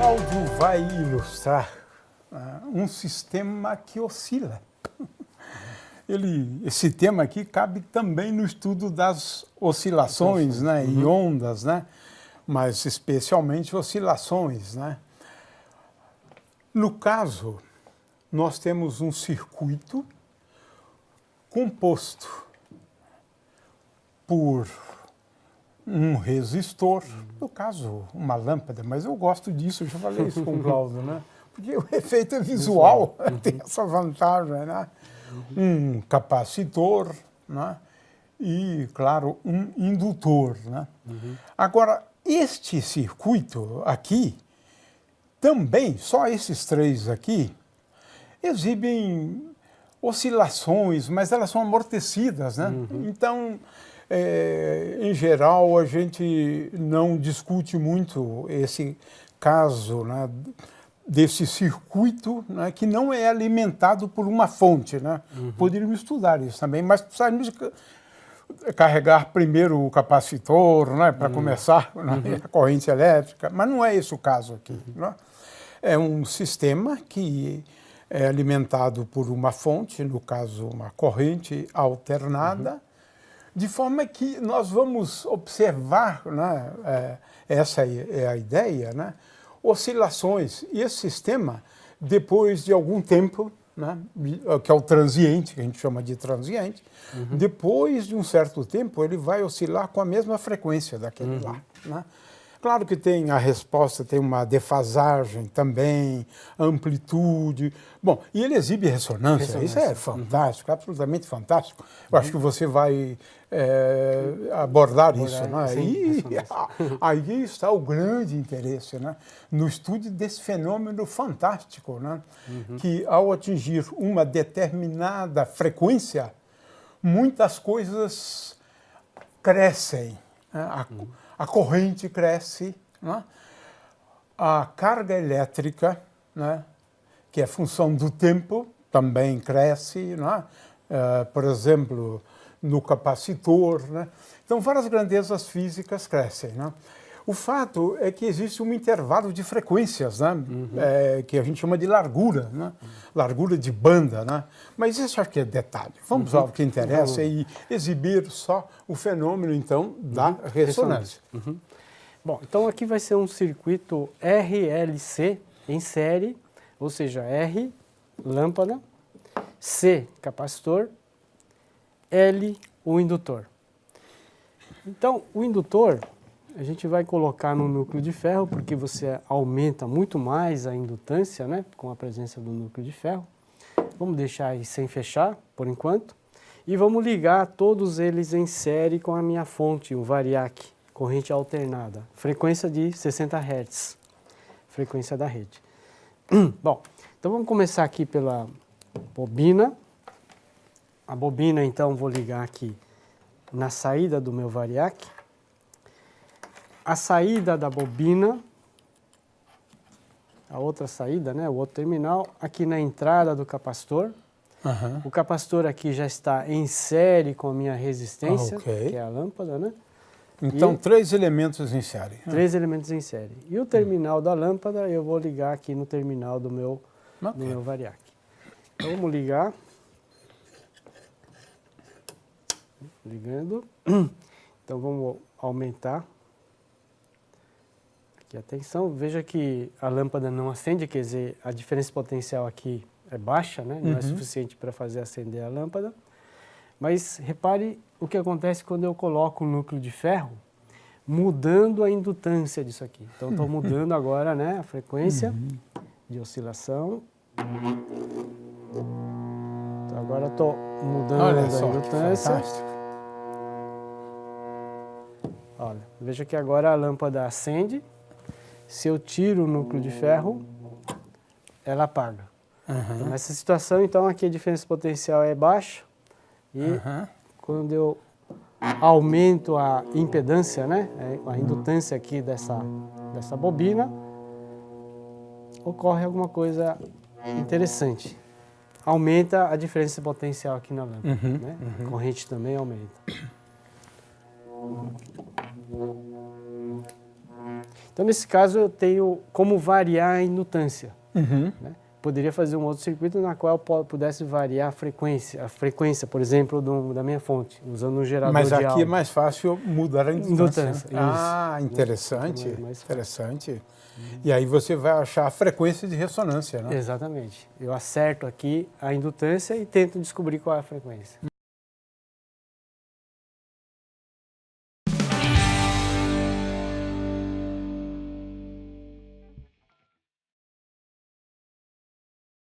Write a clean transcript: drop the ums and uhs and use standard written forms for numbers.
Cláudio vai ilustrar um sistema que oscila. Esse tema aqui cabe também no estudo das oscilações, né, e ondas, né, mas especialmente oscilações, né. No caso, nós temos um circuito composto por um resistor, no caso, uma lâmpada, mas eu gosto disso, eu já falei isso com o Cláudio, né? Porque o efeito é visual, tem essa vantagem, né? Um capacitor, né? E, claro, um indutor, né? Agora, este circuito aqui, também, só esses três aqui, exibem oscilações, mas elas são amortecidas, né? Então, em geral, a gente não discute muito esse caso, né, desse circuito, né, que não é alimentado por uma fonte, né? Poderíamos estudar isso também, mas precisaríamos carregar primeiro o capacitor, né, para começar, né, a corrente elétrica, mas não é esse o caso aqui, né? É um sistema que é alimentado por uma fonte, no caso uma corrente alternada, de forma que nós vamos observar, né, essa é a ideia, né, oscilações. E esse sistema, depois de algum tempo, né, que é o transiente, que a gente chama de transiente, depois de um certo tempo ele vai oscilar com a mesma frequência daquele lá, né? Claro que tem a resposta, tem uma defasagem também, amplitude. Bom, e ele exibe ressonância. Isso é fantástico, absolutamente fantástico. Eu acho que você vai abordar isso, né? Sim, E aí está o grande interesse, né, no estudo desse fenômeno fantástico, né, que ao atingir uma determinada frequência, muitas coisas crescem, né? A corrente cresce, né? A carga elétrica, né, que é função do tempo, também cresce, né? Por exemplo, no capacitor, né? Então, várias grandezas físicas crescem, né? O fato é que existe um intervalo de frequências, né, que a gente chama de largura, né? Largura de banda, né? Mas isso aqui é detalhe. Vamos ao que interessa e exibir só o fenômeno, então, da ressonância. Bom, então aqui vai ser um circuito RLC em série, ou seja, R, lâmpada, C, capacitor, L, o indutor. Então, o indutor a gente vai colocar no núcleo de ferro, porque você aumenta muito mais a indutância, né, com a presença do núcleo de ferro. Vamos deixar aí sem fechar, por enquanto. E vamos ligar todos eles em série com a minha fonte, o variac, corrente alternada, frequência de 60 Hz, frequência da rede. Bom, então vamos começar aqui pela bobina. A bobina, então, vou ligar aqui na saída do meu variac. A saída da bobina, a outra saída, né, o outro terminal, aqui na entrada do capacitor. O capacitor aqui já está em série com a minha resistência, que é a lâmpada, né? Então, três elementos em série. Três elementos em série. E o terminal da lâmpada eu vou ligar aqui no terminal do meu variac. Então, vamos ligar. Ligando. Então, vamos aumentar aqui a tensão. Veja que a lâmpada não acende, quer dizer, a diferença potencial aqui é baixa, né? Não é suficiente para fazer acender a lâmpada. Mas repare o que acontece quando eu coloco o núcleo de ferro, mudando a indutância disso aqui. Então, estou mudando agora, né, a frequência de oscilação. Então, agora estou mudando a indutância. Olha, veja que agora a lâmpada acende. Se eu tiro o núcleo de ferro, ela apaga. Então, nessa situação, então, aqui a diferença potencial é baixa. E quando eu aumento a impedância, né, a indutância aqui dessa bobina, ocorre alguma coisa interessante. Aumenta a diferença potencial aqui na lâmpada, né? A corrente também aumenta. Então, nesse caso, eu tenho como variar a indutância. Uhum. Né? Poderia fazer um outro circuito na qual eu pudesse variar a frequência, por exemplo, da minha fonte, usando um gerador Mas de aqui áudio. é mais fácil mudar a indutância. Indutância, isso. Ah, interessante, Mais fácil. interessante. E aí você vai achar a frequência de ressonância, né? Exatamente. Eu acerto aqui a indutância e tento descobrir qual é a frequência.